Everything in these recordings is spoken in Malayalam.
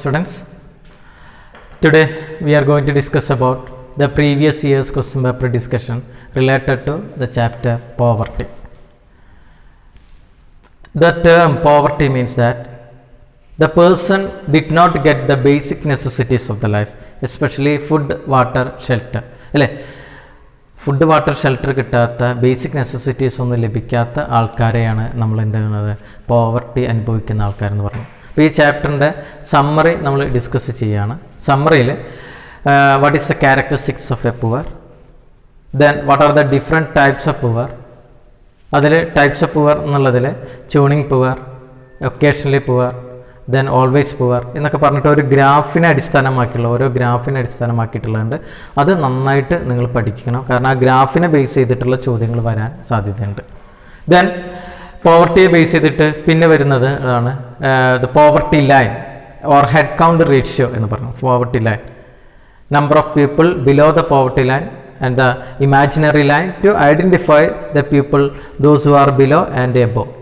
students. Today we are going to discuss about the previous year's question paper discussion related to the chapter poverty. The term poverty means that the person did not get the basic necessities of the life, especially food, water, shelter. Food water shelter കിട്ടാത്ത ബേസിക് നെസസിറ്റീസ് ഒന്നും ലഭിക്കാത്ത ആൾക്കാരെയാണ് നമ്മൾ എന്ത് ചെയ്യുന്നത്, പോവർട്ടി അനുഭവിക്കുന്ന ആൾക്കാരെന്ന് പറഞ്ഞു. അപ്പോൾ ഈ ചാപ്റ്ററിൻ്റെ സമ്മറി നമ്മൾ ഡിസ്കസ് ചെയ്യുകയാണ്. സമ്മറിയിൽ what is the characteristics of a poor, then what are the different types of poor, അതിൽ ടൈപ്സ് ഓഫ് പുവർ എന്നുള്ളതിൽ ട്യൂണിങ് poor, occasionally poor, then always poor എന്നൊക്കെ പറഞ്ഞിട്ട് ഒരു ഗ്രാഫിനെ അടിസ്ഥാനമാക്കിയുള്ള ഓരോ ഗ്രാഫിനെ അടിസ്ഥാനമാക്കിയിട്ടുള്ളതുണ്ട്. അത് നന്നായിട്ട് നിങ്ങൾ പഠിക്കണം, കാരണം ആ ഗ്രാഫിനെ ബേസ് ചെയ്തിട്ടുള്ള ചോദ്യങ്ങൾ വരാൻ സാധ്യതയുണ്ട്. ദെൻ പോവർട്ടിയെ ബേസ് ചെയ്തിട്ട് പിന്നെ വരുന്നത് ആണ് the poverty line or head count ratio എന്ന് പറഞ്ഞു. Poverty line, number of people below the poverty line and the imaginary line to identify the people those who are below and above.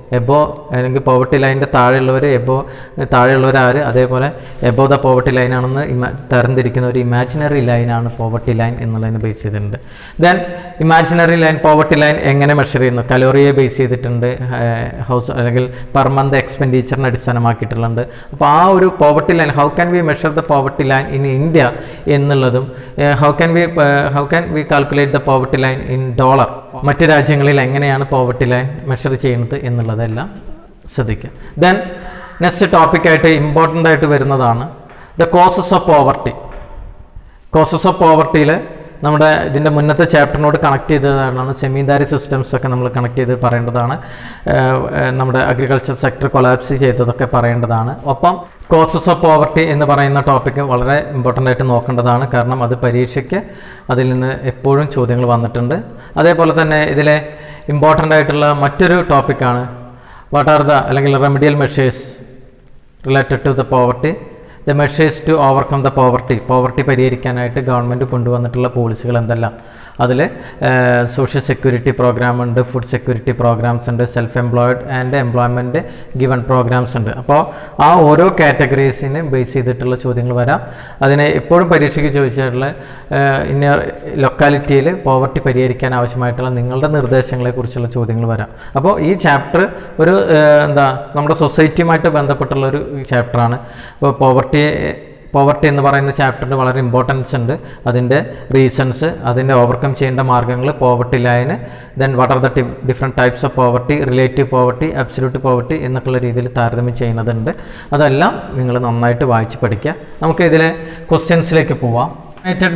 അല്ലെങ്കിൽ പോവർട്ടി ലൈനിൻ്റെ താഴെയുള്ളവർ ആര്, അതേപോലെ എബോവ് ദ പോവർട്ടി ലൈൻ ആണെന്ന് തരംതിരിക്കുന്ന ഒരു ഇമാജിനറി ലൈനാണ് പോവർട്ടി ലൈൻ എന്നുള്ളതിനെ ബേസ് ചെയ്തിട്ടുണ്ട്. Then imaginary line poverty line എങ്ങനെ മെഷർ ചെയ്യുന്നു, കലോറിയെ ബേസ് ചെയ്തിട്ടുണ്ട്, ഹൗസ് അല്ലെങ്കിൽ പെർ മന്ത് എക്സ്പെൻഡിച്ചറിനെ അടിസ്ഥാനമാക്കിയിട്ടുള്ളത്. അപ്പോൾ ആ ഒരു poverty line, how can we measure the poverty line in India എന്നുള്ളതും, how can we calculate the poverty line in dollar, മറ്റ് രാജ്യങ്ങളിൽ എങ്ങനെയാണ് പോവർട്ടി ലൈൻ മെഷർ ചെയ്യുന്നത് എന്നുള്ളതെല്ലാം ശ്രദ്ധിക്കുക. ദെൻ നെക്സ്റ്റ് ടോപ്പിക്കായിട്ട് ഇമ്പോർട്ടൻ്റ് ആയിട്ട് വരുന്നതാണ് the causes of poverty. Causes of പോവർട്ടിയിൽ നമ്മുടെ ഇതിൻ്റെ മുന്നത്തെ ചാപ്റ്ററിനോട് കണക്ട് ചെയ്തതാണ് സെമീന്ദാരി സിസ്റ്റംസ് ഒക്കെ നമ്മൾ കണക്ട് ചെയ്ത് പറയേണ്ടതാണ്. നമ്മുടെ അഗ്രികൾച്ചർ സെക്ടർ കൊളാപ്സ് ചെയ്തതൊക്കെ പറയേണ്ടതാണ്. ഒപ്പം കോസസ് ഓഫ് പോവർട്ടി എന്ന് പറയുന്ന ടോപ്പിക്ക് വളരെ ഇമ്പോർട്ടൻ്റ് ആയിട്ട് നോക്കേണ്ടതാണ്, കാരണം അത് പരീക്ഷയ്ക്ക് അതിൽ നിന്ന് എപ്പോഴും ചോദ്യങ്ങൾ വന്നിട്ടുണ്ട്. അതേപോലെ തന്നെ ഇതിലെ ഇമ്പോർട്ടൻ്റ് ആയിട്ടുള്ള മറ്റൊരു ടോപ്പിക്കാണ് വാട്ട് ആർ ദ അല്ലെങ്കിൽ remedial measures related to the poverty, the measures to overcome the poverty. Poverty പരിഹരിക്കാനായിട്ട് ഗവൺമെൻറ് കൊണ്ടുവന്നിട്ടുള്ള പോളിസികൾ എന്തെല്ലാം, അതിൽ സോഷ്യൽ സെക്യൂരിറ്റി പ്രോഗ്രാം ഉണ്ട്, ഫുഡ് സെക്യൂരിറ്റി പ്രോഗ്രാംസ് ഉണ്ട്, self employed and employment given programmes ഉണ്ട്. അപ്പോൾ ആ ഓരോ കാറ്റഗറീസിനെ ബേസ് ചെയ്തിട്ടുള്ള ചോദ്യങ്ങൾ വരാം. അതിനെ എപ്പോഴും പരീക്ഷയ്ക്ക് ചോദിച്ചിട്ടുള്ള ഇന്ന ലൊക്കാലിറ്റിയിൽ പോവർട്ടി പരിഹരിക്കാൻ ആവശ്യമായിട്ടുള്ള നിങ്ങളുടെ നിർദ്ദേശങ്ങളെക്കുറിച്ചുള്ള ചോദ്യങ്ങൾ വരാം. അപ്പോൾ ഈ ചാപ്റ്റർ ഒരു നമ്മുടെ സൊസൈറ്റിയുമായിട്ട് ബന്ധപ്പെട്ടുള്ളൊരു ചാപ്റ്ററാണ്. അപ്പോൾ പോവർട്ടി എന്ന് പറയുന്ന ചാപ്റ്ററിന് വളരെ ഇമ്പോർട്ടൻസ് ഉണ്ട്. അതിൻ്റെ റീസൺസ്, അതിൻ്റെ ഓവർകം ചെയ്യേണ്ട മാർഗ്ഗങ്ങൾ, poverty line, then what are the different types of poverty, relative poverty, absolute poverty എന്നൊക്കെയുള്ള രീതിയിൽ താരതമ്യം ചെയ്യുന്നതുണ്ട്. അതെല്ലാം നിങ്ങൾ നന്നായിട്ട് വായിച്ച് പഠിക്കുക. നമുക്ക് ഇതിലെ ക്വസ്റ്റ്യൻസിലേക്ക് പോവാം.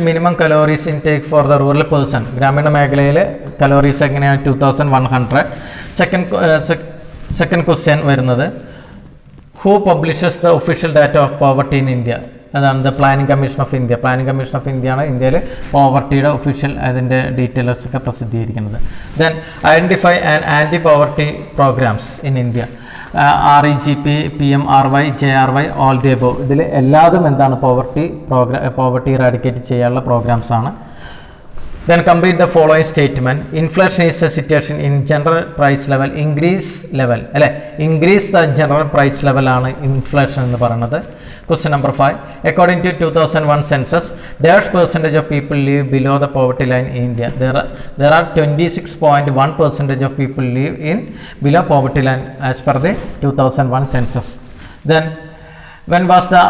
Minimum calories intake for the rural person. ഗ്രാമീണ മേഖലയിൽ കലോറീസ് എങ്ങനെയാണ്? 2100. സെക്കൻഡ് ക്വസ്റ്റ്യൻ വരുന്നത് who publishes the official data of poverty in India? അതാണ് the Planning Commission of India. Planning Commission of ഇന്ത്യയാണ് ഇന്ത്യയിൽ പോവർട്ടിയുടെ ഒഫീഷ്യൽ അതിൻ്റെ ഡീറ്റെയിൽസ് ഒക്കെ പ്രസിദ്ധീകരിക്കുന്നത്. Then identify and anti poverty programmes in India. REGP, PMRY, JRY, all the above. ഇതിൽ എല്ലാതും എന്താണ്? പോവർട്ടി ഇറാഡിക്കേറ്റ് ചെയ്യാനുള്ള പ്രോഗ്രാംസ് ആണ്. Then complete the following statement. Inflation is a situation in general price level, increase level. Increase the general price level ആണ് inflation എന്ന് പറയുന്നത്. Question number 5. According to 2001 census, dash percentage of people live below the poverty line in India. There are 26.1% of people live in below poverty line as per the 2001 census. Then when was the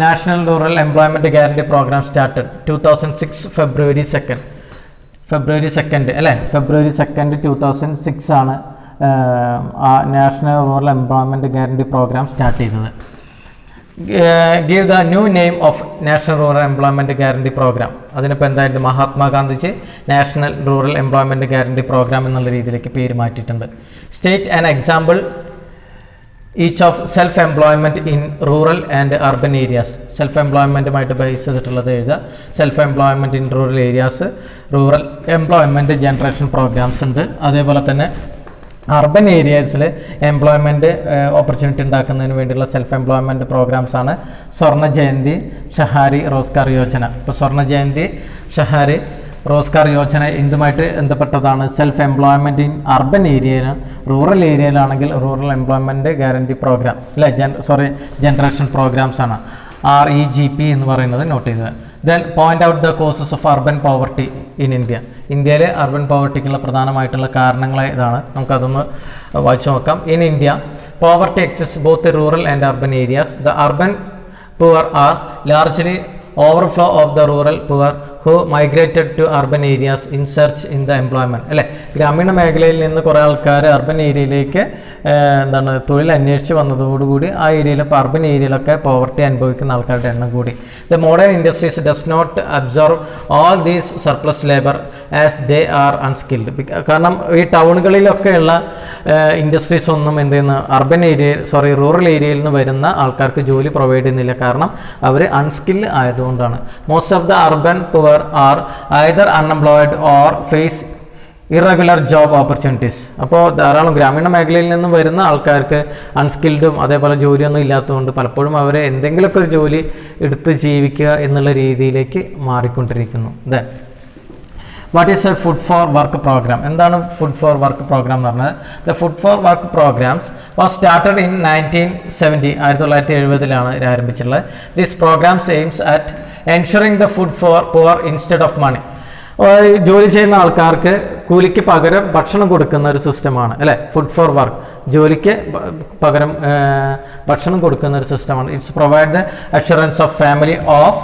National Rural Employment Guarantee Program started? 2006 February 2nd. February 2nd 2006 ആണ് national rural employment guarantee programme start ചെയ്തത്. Give the new name of national rural employment guarantee programme. അതിനിപ്പോൾ എന്തായിട്ട് Mahatma Gandhiji national rural employment guarantee programme എന്നുള്ള രീതിയിലേക്ക് പേര് മാറ്റിയിട്ടുണ്ട്. State and example each of self employment in rural and urban areas. Self എംപ്ലോയ്മെൻറ്റുമായിട്ട് base ചെയ്തിട്ടുള്ളത് എഴുതുക. Self employment in rural areas, rural employment generation programmes ഉണ്ട്. അതേപോലെ തന്നെ അർബൻ ഏരിയാസിൽ എംപ്ലോയ്മെൻറ്റ് ഓപ്പർച്യൂണിറ്റി ഉണ്ടാക്കുന്നതിന് വേണ്ടിയുള്ള സെൽഫ് എംപ്ലോയ്മെൻറ്റ് പ്രോഗ്രാംസാണ് സ്വർണ്ണ ജയന്തി, ഷഹാരി, റോസ്ഗാർ യോജന. ഇപ്പോൾ സ്വർണ്ണ ജയന്തി, ഷഹാരി, റോസ്ഗാർ യോജന ഇതുമായിട്ട് ബന്ധപ്പെട്ടതാണ്. സെൽഫ് എംപ്ലോയ്മെൻറ്റ് ഇൻ അർബൻ ഏരിയയിലാണ്. റൂറൽ ഏരിയയിലാണെങ്കിൽ rural employment guarantee programme generation programmes ആണ്. REGP എന്ന് പറയുന്നത് നോട്ട് ചെയ്തത്. Then point out the causes of urban poverty in India. ഇന്ത്യയിലെ അർബൻ പോവർട്ടിക്കുള്ള പ്രധാനമായിട്ടുള്ള കാരണങ്ങൾ ഇതാണ്. നമുക്കതൊന്ന് വായിച്ചു നോക്കാം. In India poverty exist both rural and urban areas. The urban poor are largely overflow of the rural poor who migrated to urban areas in search in the employment. അല്ലേ, ഗ്രാമീണ മേഖലയിൽ നിന്ന് കുറേ ആൾക്കാർ അർബൻ ഏരിയയിലേക്ക് എന്താണ് തൊഴിൽ അന്വേഷിച്ച് വന്നതോടുകൂടി ആ ഏരിയയിൽ ഇപ്പോൾ അർബൻ ഏരിയയിലൊക്കെ പോവർട്ടി അനുഭവിക്കുന്ന ആൾക്കാരുടെ എണ്ണം കൂടി. The modern industries does not absorb all these surplus labour as they are unskilled. കാരണം ഈ ടൗണുകളിലൊക്കെയുള്ള ഇൻഡസ്ട്രീസ് ഒന്നും എന്ത് ചെയ്യുന്ന റൂറൽ ഏരിയയിൽ നിന്ന് വരുന്ന ആൾക്കാർക്ക് ജോലി പ്രൊവൈഡ് ചെയ്യുന്നില്ല. കാരണം അവർ അൺസ്കിൽഡ് ആയതുകൊണ്ടാണ്. Most of the urban poor are either unemployed or face irregular job opportunities. അപ്പോൾ ധാരാളം ഗ്രാമീണ മേഖലയിൽ നിന്ന് വരുന്ന ആൾക്കാർക്ക് അൺസ്കിൽഡും അതേപോലെ ജോലിയൊന്നും ഇല്ലാത്തതുകൊണ്ട് പലപ്പോഴും അവരെ എന്തെങ്കിലുമൊക്കെ ഒരു ജോലി എടുത്ത് ജീവിക്കുക എന്നുള്ള രീതിയിലേക്ക് മാറിക്കൊണ്ടിരിക്കുന്നു. Then what is a food for work programme? എന്താണ് ഫുഡ് ഫോർ വർക്ക് പ്രോഗ്രാം എന്ന് പറഞ്ഞത്? The food for work programmes was started in 1970. 1970 ആരംഭിച്ചിട്ടുള്ളത്. This programmes aims at ensuring the food for poor instead of money. ജോലി ചെയ്യുന്ന ആൾക്കാർക്ക് കൂലിക്ക് പകരം ഭക്ഷണം കൊടുക്കുന്ന ഒരു സിസ്റ്റമാണ് അല്ലേ ഫുഡ് ഫോർ വർക്ക്. ജോലിക്ക് പകരം ഭക്ഷണം കൊടുക്കുന്ന ഒരു സിസ്റ്റമാണ്. It's provide the assurance of family of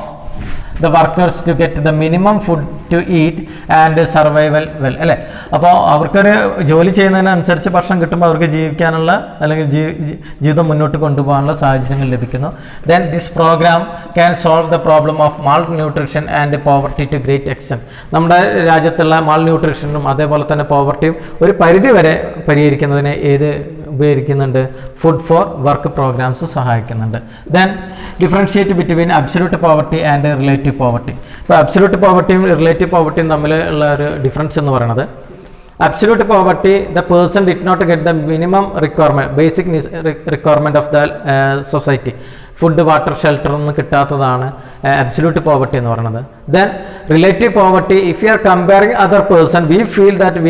the workers to get the minimum food to eat and survival well. അല്ലേ, അപ്പോൾ അവർക്കൊരു ജോലി ചെയ്യുന്നതിനനുസരിച്ച് ഭക്ഷണം കിട്ടുമ്പോൾ അവർക്ക് ജീവിക്കാനുള്ള അല്ലെങ്കിൽ ജീവിതം മുന്നോട്ട് കൊണ്ടുപോകാനുള്ള സാഹചര്യങ്ങൾ ലഭിക്കുന്നു. Then this programme can solve the problem of malnutrition and poverty to great extent. നമ്മുടെ രാജ്യത്തുള്ള മാൾ ന്യൂട്രീഷനും അതേപോലെ തന്നെ പോവർട്ടിയും ഒരു പരിധി വരെ പരിഹരിക്കുന്നതിന് ഉപയോഗിക്കുന്നുണ്ട് ഫുഡ് ഫോർ വർക്ക് പ്രോഗ്രാംസ് സഹായിക്കുന്നുണ്ട്. Then differentiate between absolute poverty and relative poverty. ഇപ്പോൾ അബ്സല്യൂട്ട് പോവർട്ടിയും റിലേറ്റീവ് പോവർട്ടിയും തമ്മിലുള്ള ഒരു ഡിഫറൻസ് എന്ന് പറയുന്നത്, absolute poverty the person did not get the minimum requirement basic requirement of the society. Food water shelter ഒന്നും കിട്ടാത്തതാണ് അബ്സല്യൂട്ട് പോവർട്ടി എന്ന് പറയുന്നത്. Then relative poverty, if you are comparing other person we feel that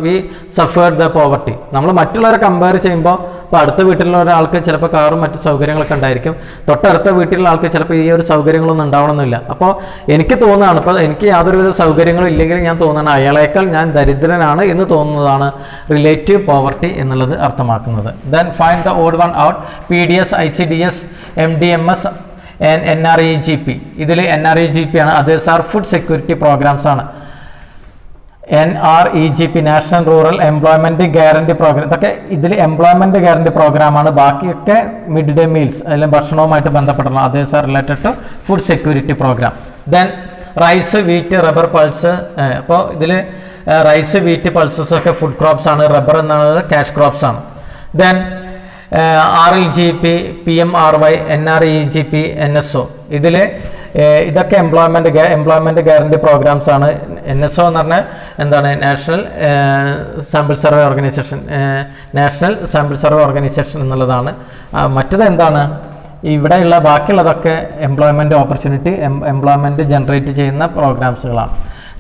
we suffered the poverty. നമ്മൾ മറ്റുള്ളവരെ കമ്പയർ ചെയ്യുമ്പോൾ ഇപ്പോൾ അടുത്ത വീട്ടിലുള്ള ഒരാൾക്ക് ചിലപ്പോൾ കാറും മറ്റു സൗകര്യങ്ങളൊക്കെ ഉണ്ടായിരിക്കും, തൊട്ടടുത്ത വീട്ടിലുള്ള ആൾക്ക് ചിലപ്പോൾ ഈ ഒരു സൗകര്യങ്ങളൊന്നും ഉണ്ടാവണമെന്നില്ല. അപ്പോൾ എനിക്ക് തോന്നുകയാണ്, ഇപ്പോൾ എനിക്ക് യാതൊരുവിധ സൗകര്യങ്ങളും ഇല്ലെങ്കിൽ ഞാൻ തോന്നുകയാണ് അയാളേക്കാൾ ഞാൻ ദരിദ്രനാണ് എന്ന് തോന്നുന്നതാണ് റിലേറ്റീവ് പോവർട്ടി എന്നുള്ളത് അർത്ഥമാക്കുന്നത്. Then find the odd one out. PDS, ICDS, MDMS and NREGP. ഇതിൽ NREGP ആണ്, others are food security programmes ആണ്. NREGP national rural employment guarantee programme. ഇതൊക്കെ ഇതിൽ എംപ്ലോയ്മെന്റ് ഗ്യാരണ്ടി പ്രോഗ്രാമാണ്. ബാക്കിയൊക്കെ മിഡ് ഡേ മീൽസ് അല്ലെങ്കിൽ ഭക്ഷണവുമായിട്ട് ബന്ധപ്പെട്ടുള്ള others are related to food security programme. Then rice, wheat, rubber, pulse. അപ്പോൾ ഇതിൽ റൈസ്, വീറ്റ്, പൾസസ് ഒക്കെ ഫുഡ് ക്രോപ്സ് ആണ്. റബ്ബർ എന്നുള്ളത് ക്യാഷ് ക്രോപ്സ് ആണ്. ദെൻ RLGP, PMRY, NREGP, NSO. ഇതിൽ ഇതൊക്കെ എംപ്ലോയ്മെന്റ് ഗ്യാരണ്ടി പ്രോഗ്രാംസ് ആണ്. NSO എന്ന് പറഞ്ഞാൽ എന്താണ്? നാഷണൽ സാമ്പിൾ സർവേ ഓർഗനൈസേഷൻ എന്നുള്ളതാണ്. മറ്റത് എന്താണ്? ഇവിടെയുള്ള ബാക്കിയുള്ളതൊക്കെ എംപ്ലോയ്മെന്റ് ഓപ്പർച്യൂണിറ്റി, എംപ്ലോയ്മെന്റ് ജനറേറ്റ് ചെയ്യുന്ന പ്രോഗ്രാംസുകളാണ്.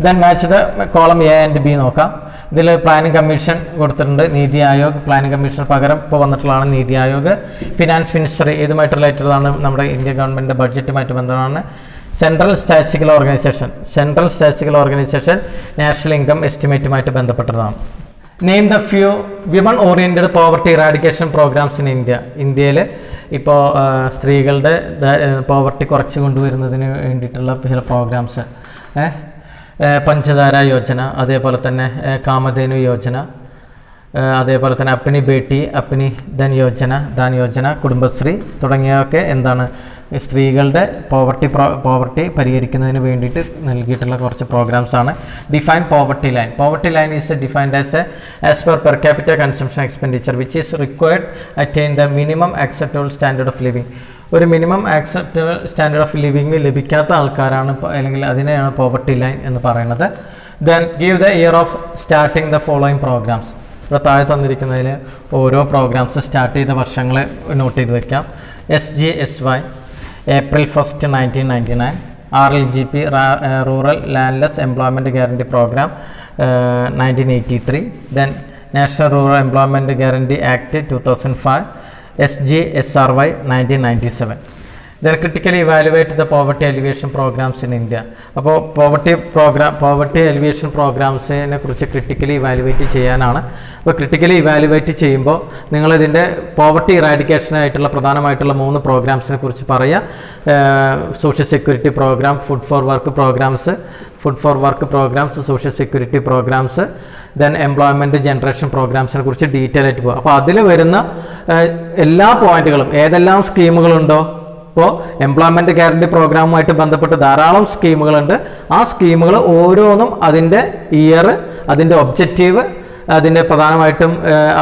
Then match the column A and B നോക്കാം. ഇതിൽ പ്ലാനിംഗ് കമ്മീഷൻ കൊടുത്തിട്ടുണ്ട്, നീതി ആയോഗ്. പ്ലാനിംഗ് കമ്മീഷന് പകരം ഇപ്പോൾ വന്നിട്ടുള്ളതാണ് നീതി ആയോഗ്. ഫിനാൻസ് മിനിസ്റ്ററി ഇതുമായിട്ട് റിലേറ്റഡ് ആണ്, നമ്മുടെ ഇന്ത്യ ഗവൺമെൻറ് ബഡ്ജറ്റുമായിട്ട് ബന്ധമാണ്. Central statistical organisation national income എസ്റ്റിമേറ്റുമായിട്ട് ബന്ധപ്പെട്ടതാണ്. Name the few women oriented poverty eradication programmes in India. ഇന്ത്യയിൽ ഇപ്പോൾ സ്ത്രീകളുടെ പോവർട്ടി കുറച്ച് കൊണ്ടുവരുന്നതിന് വേണ്ടിയിട്ടുള്ള ചില പ്രോഗ്രാംസ്, പഞ്ചധാര യോജന, അതേപോലെ തന്നെ കാമധേനു യോജന, അതേപോലെ തന്നെ അപ്പനി ബേട്ടി ധൻ യോജന, കുടുംബശ്രീ തുടങ്ങിയവയൊക്കെ എന്താണ് സ്ത്രീകളുടെ പോവർട്ടി പരിഹരിക്കുന്നതിന് വേണ്ടിയിട്ട് നൽകിയിട്ടുള്ള കുറച്ച് പ്രോഗ്രാംസ് ആണ്. Define poverty line is defined as per capital consumption expenditure which is required attain the minimum acceptable standard of living. ഒരു minimum acceptable standard of living ലഭിക്കാത്ത ആൾക്കാരാണ് അല്ലെങ്കിൽ അതിനെയാണ് പോവർട്ടി ലൈൻ എന്ന് പറയുന്നത്. Then give the year of starting the following programmes. ഇവിടെ താഴെ തന്നിരിക്കുന്നതിൽ ഓരോ പ്രോഗ്രാംസ് സ്റ്റാർട്ട് ചെയ്ത വർഷങ്ങൾ നോട്ട് ചെയ്ത് വയ്ക്കാം. SGSY April 1st 1999, RLGP rural landless employment guarantee programme 1983, then national rural employment guarantee act 2005, SGSRY 1997. Then critically evaluate the poverty alleviation programs in India. അപ്പോൾ poverty alleviation പ്രോഗ്രാംസിനെ കുറിച്ച് ക്രിട്ടിക്കലി ഇവാലുവേറ്റ് ചെയ്യാനാണ്. അപ്പോൾ ക്രിട്ടിക്കലി ഇവാലുവേറ്റ് ചെയ്യുമ്പോൾ നിങ്ങളിതിൻ്റെ പോവർട്ടി ഇറാഡിക്കേഷനായിട്ടുള്ള പ്രധാനമായിട്ടുള്ള 3 പ്രോഗ്രാംസിനെ കുറിച്ച് പറയുക. Social security programme, food for work programmes, social security programmes, then employment generation പ്രോഗ്രാംസിനെ കുറിച്ച് ഡീറ്റെയിൽ ആയിട്ട് പോകുക. അപ്പോൾ അതിൽ വരുന്ന എല്ലാ പോയിന്റുകളും ഏതെല്ലാം സ്കീമുകളുണ്ടോ, ഇപ്പോൾ എംപ്ലോയ്മെൻറ്റ് ഗ്യാരണ്ടി പ്രോഗ്രാമുമായിട്ട് ബന്ധപ്പെട്ട് ധാരാളം സ്കീമുകളുണ്ട്. ആ സ്കീമുകൾ ഓരോന്നും അതിൻ്റെ ഇയർ, അതിൻ്റെ ഒബ്ജക്റ്റീവ്, അതിൻ്റെ പ്രധാനമായിട്ടും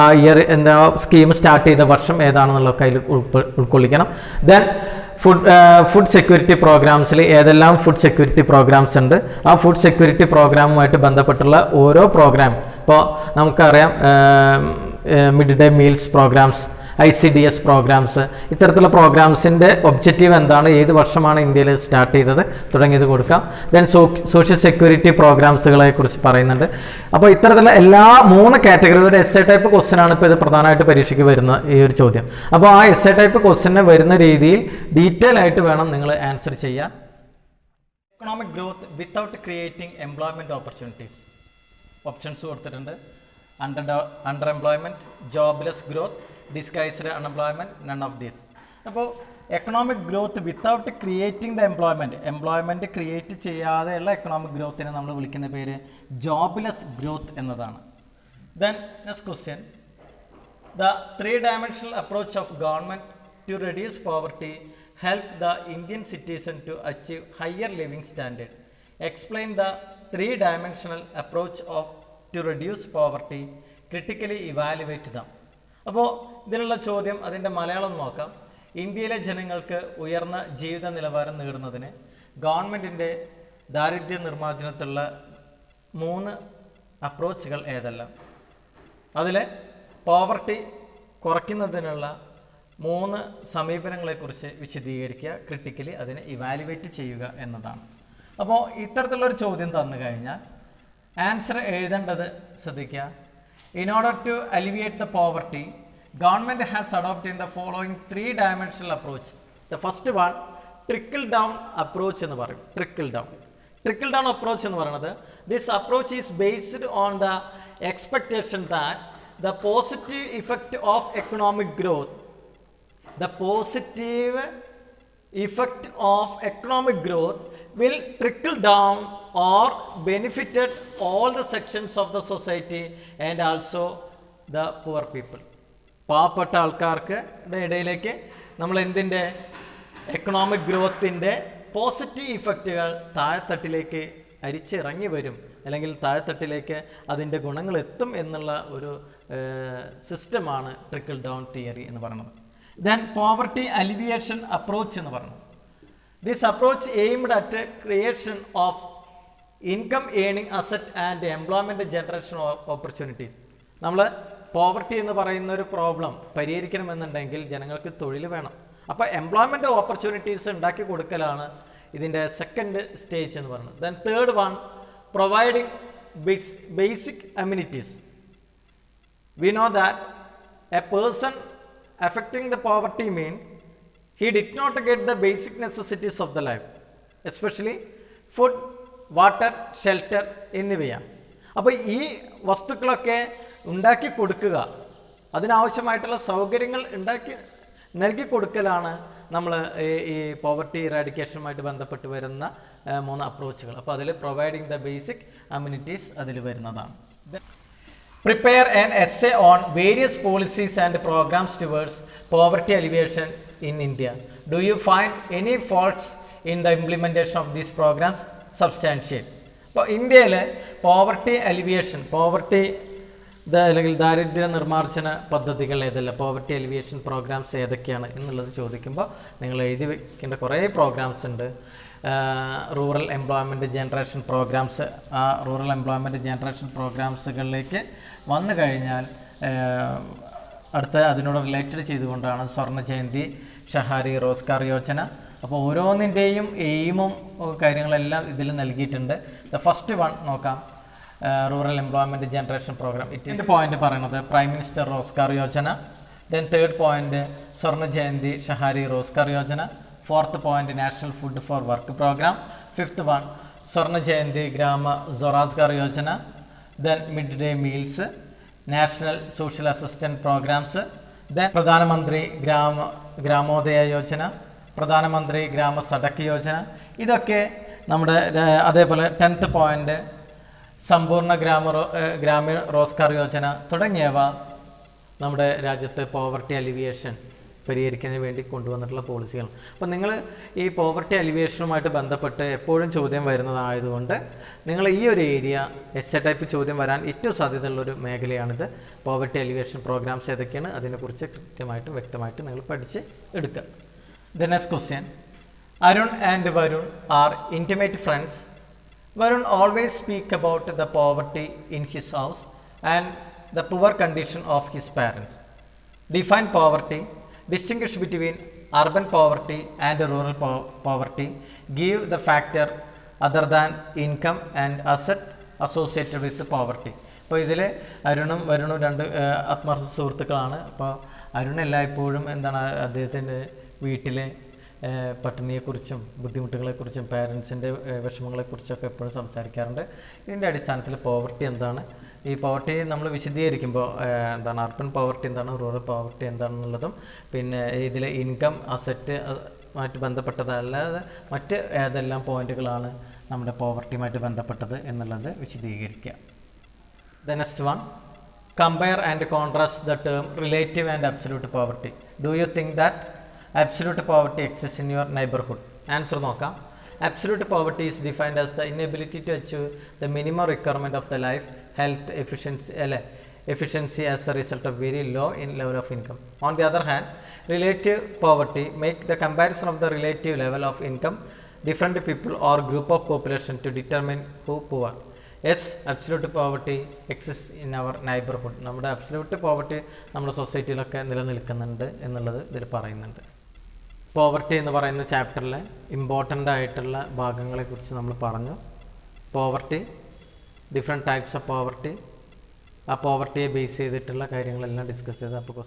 ആ ഇയർ എന്താ സ്കീം സ്റ്റാർട്ട് ചെയ്ത വർഷം ഏതാണെന്നുള്ളതൊക്കെ അതിൽ ഉൾക്കൊള്ളിക്കണം. ദെൻ ഫുഡ് സെക്യൂരിറ്റി പ്രോഗ്രാംസിൽ ഏതെല്ലാം ഫുഡ് സെക്യൂരിറ്റി പ്രോഗ്രാംസ് ഉണ്ട്, ആ ഫുഡ് സെക്യൂരിറ്റി പ്രോഗ്രാമുമായിട്ട് ബന്ധപ്പെട്ടുള്ള ഓരോ പ്രോഗ്രാം, ഇപ്പോൾ നമുക്കറിയാം mid day meals programmes, ICDS programmes, ഇത്തരത്തിലുള്ള പ്രോഗ്രാംസിൻ്റെ ഒബ്ജക്റ്റീവ് എന്താണ്, ഏത് വർഷമാണ് ഇന്ത്യയിൽ സ്റ്റാർട്ട് ചെയ്തത് തുടങ്ങിയത് കൊടുക്കാം. ദെൻ സോഷ്യൽ സെക്യൂരിറ്റി പ്രോഗ്രാംസുകളെ കുറിച്ച് പറയുന്നുണ്ട്. അപ്പോൾ ഇത്തരത്തിലുള്ള എല്ലാ 3 കാറ്റഗറി, ഒരു എസ് എ ടൈപ്പ് ക്വസ്റ്റ്യൻ ആണ് ഇപ്പോൾ ഇത് പ്രധാനമായിട്ട് പരീക്ഷയ്ക്ക് വരുന്ന ഈ ഒരു ചോദ്യം. അപ്പോൾ ആ എസ് എ ടൈപ്പ് ക്വസ്റ്റ്യന് വരുന്ന രീതിയിൽ ഡീറ്റെയിൽ ആയിട്ട് വേണം നിങ്ങൾ ആൻസർ ചെയ്യാൻ. Economic growth without creating employment opportunities. Options കൊടുത്തിട്ടുണ്ട്. Under employment, jobless growth, disguised unemployment, none of these. അപ്പോൾ economic growth without creating the employment create ചെയ്യാതെയുള്ള എക്കണോമിക് ഗ്രോത്തിനെ നമ്മൾ വിളിക്കുന്ന പേര് ജോബ്ലെസ് ഗ്രോത്ത് എന്നതാണ്. Then next question, the 3-dimensional approach of government to reduce poverty help the Indian citizen to achieve higher living standard. Explain the 3-dimensional approach to reduce poverty. Critically evaluate them. അപ്പോൾ ഇതിനുള്ള ചോദ്യം, അതിൻ്റെ മലയാളം നോക്കാം. ഇന്ത്യയിലെ ജനങ്ങൾക്ക് ഉയർന്ന ജീവിത നിലവാരം നേടുന്നതിന് ഗവൺമെൻറ്റിൻ്റെ ദാരിദ്ര്യ നിർമ്മാർജ്ജനത്തിലുള്ള 3 അപ്രോച്ചുകൾ ഏതെല്ലാം? അതിൽ പോവർട്ടി കുറയ്ക്കുന്നതിനുള്ള 3 സമീപനങ്ങളെക്കുറിച്ച് വിശദീകരിക്കുക, ക്രിട്ടിക്കലി അതിനെ ഇവാലുവേറ്റ് ചെയ്യുക എന്നതാണ്. അപ്പോൾ ഇത്തരത്തിലുള്ളൊരു ചോദ്യം തന്നു കഴിഞ്ഞാൽ ആൻസർ എഴുതേണ്ടത് ശ്രദ്ധിക്കുക. In order to alleviate the poverty, government has adopted the following 3-dimensional approach. The first one, trickle down approach എന്ന് പറയും. Trickle down approach എന്ന് പറയുന്നത്, this approach is based on the expectation that the positive effect of economic growth, will trickle down or benefited all the sections of the society and also the poor people. പാവപ്പെട്ട ആൾക്കാർക്ക് ഇടയിലേക്ക് നമ്മൾ എന്തിൻ്റെ എക്കണോമിക് ഗ്രോത്തിൻ്റെ പോസിറ്റീവ് ഇഫക്റ്റുകൾ താഴെത്തട്ടിലേക്ക് അരിച്ചിറങ്ങി വരും, അല്ലെങ്കിൽ താഴെത്തട്ടിലേക്ക് അതിൻ്റെ ഗുണങ്ങൾ എത്തും എന്നുള്ള ഒരു സിസ്റ്റമാണ് ട്രിക്കിൾ ഡൗൺ തിയറി എന്ന് പറയുന്നത്. ദെൻ പോവർട്ടി അലിവിയേഷൻ അപ്രോച്ച് എന്ന് പറയുന്നത്, this approach aimed at creation of income earning asset and employment generation opportunities. നമ്മൾ പോവർട്ടി എന്ന് പറയുന്ന ഒരു പ്രോബ്ലം പരിഹരിക്കണമെന്നുണ്ടെങ്കിൽ ജനങ്ങൾക്ക് തൊഴിൽ വേണം. അപ്പോൾ എംപ്ലോയ്മെൻറ്റ് ഓപ്പർച്യൂണിറ്റീസ് ഉണ്ടാക്കി കൊടുക്കലാണ് ഇതിൻ്റെ സെക്കൻഡ് സ്റ്റേജ് എന്ന് പറയുന്നത്. Then third one, providing basic amenities. We know that A person affecting the poverty means he did not get the basic necessities of the life, especially food, water, shelter എന്നിവയാണ്. അപ്പോൾ ഈ വസ്തുക്കളൊക്കെ ഉണ്ടാക്കി കൊടുക്കുക, അതിനാവശ്യമായിട്ടുള്ള സൗകര്യങ്ങൾ നൽകി കൊടുക്കലാണ് നമ്മൾ ഈ പോവർട്ടി ഇറാഡിക്കേഷനുമായിട്ട് ബന്ധപ്പെട്ട് വരുന്ന 3 അപ്രോച്ചുകൾ. അപ്പോൾ അതിൽ പ്രൊവൈഡിങ് ദ ബേസിക് അമ്യൂണിറ്റീസ് അതിൽ വരുന്നതാണ്. Prepare an essay on various policies and programs towards poverty alleviation in India. Do you find any faults in the implementation of these programs? Substantiate. അപ്പോൾ ഇന്ത്യയിൽ പോവർട്ടി അലിവിയേഷൻ, അല്ലെങ്കിൽ ദാരിദ്ര്യ നിർമ്മാർജ്ജന പദ്ധതികൾ ഏതല്ല, പോവർട്ടി അലിവിയേഷൻ പ്രോഗ്രാംസ് ഏതൊക്കെയാണ് എന്നുള്ളത് ചോദിക്കുമ്പോൾ നിങ്ങൾ എഴുതി വയ്ക്കേണ്ട കുറേ പ്രോഗ്രാംസ് ഉണ്ട്. റൂറൽ എംപ്ലോയ്മെൻറ്റ് ജനറേഷൻ പ്രോഗ്രാംസ്, ആ റൂറൽ എംപ്ലോയ്മെൻറ്റ് ജനറേഷൻ പ്രോഗ്രാംസുകളിലേക്ക് വന്നു കഴിഞ്ഞാൽ അടുത്ത അതിനോട് റിലേറ്റഡ് ചെയ്തുകൊണ്ടാണ് സ്വർണ്ണ ജയന്തി, ഷഹാരി റോസ്ഗാർ യോജന. അപ്പോൾ ഓരോന്നിൻ്റെയും എയിമും കാര്യങ്ങളെല്ലാം ഇതിൽ നൽകിയിട്ടുണ്ട്. ദ ഫസ്റ്റ് വൺ നോക്കാം, റൂറൽ എംപ്ലോയ്മെൻറ്റ് ജനറേഷൻ പ്രോഗ്രാം. ഇതിൻ്റെ പോയിന്റ് പറയുന്നത് prime minister Rozgar Yojana. Then third point സ്വർണ്ണ Jayanti Shahari Rozgar Yojana. Fourth point, National Food for Work program. Fifth one, Swarna Jayanti Grama Zorazgar Yojana. Then midday meals, National Social Assistance programs. Then Pradhana Mantri Gramodaya Yojana, Pradhana Mantri Grama Sadak Yojana. ഇതൊക്കെ നമ്മുടെ അതേപോലെ 10th പോയിന്റ് സമ്പൂർണ്ണ ഗ്രാമീണ റോസ്ഗാർ യോജന തുടങ്ങിയവ നമ്മുടെ രാജ്യത്തെ പോവർട്ടി അലിവിയേഷൻ പരിഹരിക്കുന്നതിന് വേണ്ടി കൊണ്ടുവന്നിട്ടുള്ള പോളിസികൾ. അപ്പോൾ നിങ്ങൾ ഈ പോവർട്ടി അലിവിയേഷനുമായിട്ട് ബന്ധപ്പെട്ട് എപ്പോഴും ചോദ്യം വരുന്നതായതുകൊണ്ട് നിങ്ങൾ ഈ ഒരു ഏരിയ എസ് എ ടൈപ്പ് ചോദ്യം വരാൻ ഏറ്റവും സാധ്യതയുള്ളൊരു മേഖലയാണിത്. പോവർട്ടി അലിവിയേഷൻ പ്രോഗ്രാംസ് ഏതൊക്കെയാണ് അതിനെക്കുറിച്ച് കൃത്യമായിട്ടും വ്യക്തമായിട്ട് നിങ്ങൾ പഠിച്ച് എടുക്കുക. The next question. Arun and Varun are intimate friends. Varun always speaks about the poverty in his house and the poor condition of his parents. Define poverty. Distinguish between urban poverty and rural poverty. Give the factor other than income and asset associated with poverty. അപ്പോൾ ഇതിൽ അരുണും വരുണും രണ്ട് ആത്മാർത്ഥ സുഹൃത്തുക്കളാണ്. അപ്പോൾ അരുൺ എല്ലായ്പ്പോഴും എന്താണ് അദ്ദേഹത്തിൻ്റെ വീട്ടിലെ പട്ടിണിയെക്കുറിച്ചും ബുദ്ധിമുട്ടുകളെക്കുറിച്ചും പാരൻസിൻ്റെ വിഷമങ്ങളെക്കുറിച്ചൊക്കെ എപ്പോഴും സംസാരിക്കാറുണ്ട്. ഇതിൻ്റെ അടിസ്ഥാനത്തിൽ പോവർട്ടി എന്താണ്, ഈ പോവർട്ടി നമ്മൾ വിശദീകരിക്കുമ്പോൾ എന്താണ് അർബൻ പോവർട്ടി എന്താണ്, റൂറൽ പോവർട്ടി എന്താണെന്നുള്ളതും പിന്നെ ഇതിലെ ഇൻകം അസറ്റ് മായിട്ട് ബന്ധപ്പെട്ടതല്ലാതെ മറ്റ് ഏതെല്ലാം പോയിന്റുകളാണ് നമ്മുടെ പോവർട്ടിയുമായിട്ട് ബന്ധപ്പെട്ടത് എന്നുള്ളത് വിശദീകരിക്കുക. The next one, compare and contrast the term relative and absolute poverty. Do you think that absolute poverty exists in your neighborhood? Answer നോക്കാം. Absolute poverty is defined as the inability to achieve the minimum requirement of the life, health, efficiency as a result of very low level of income. On the other hand, relative poverty make the comparison of the relative level of income different people or group of population to determine who poor. Yes, absolute poverty exists in our neighborhood. നമ്മുടെ absolute poverty നമ്മുടെ സൊസൈറ്റിയിലൊക്കെ നിലനിൽക്കുന്നുണ്ട് എന്നുള്ളത് ഇതിൽ പറയുന്നുണ്ട്. പോവർട്ടി എന്ന് പറയുന്ന ചാപ്റ്ററിൽ ഇമ്പോർട്ടൻ്റ് ആയിട്ടുള്ള ഭാഗങ്ങളെക്കുറിച്ച് നമ്മൾ പറഞ്ഞു. Poverty, different types of poverty, ആ പോവർട്ടിയെ ബേസ് ചെയ്തിട്ടുള്ള കാര്യങ്ങളെല്ലാം ഡിസ്കസ് ചെയ്ത് അപ്പോൾ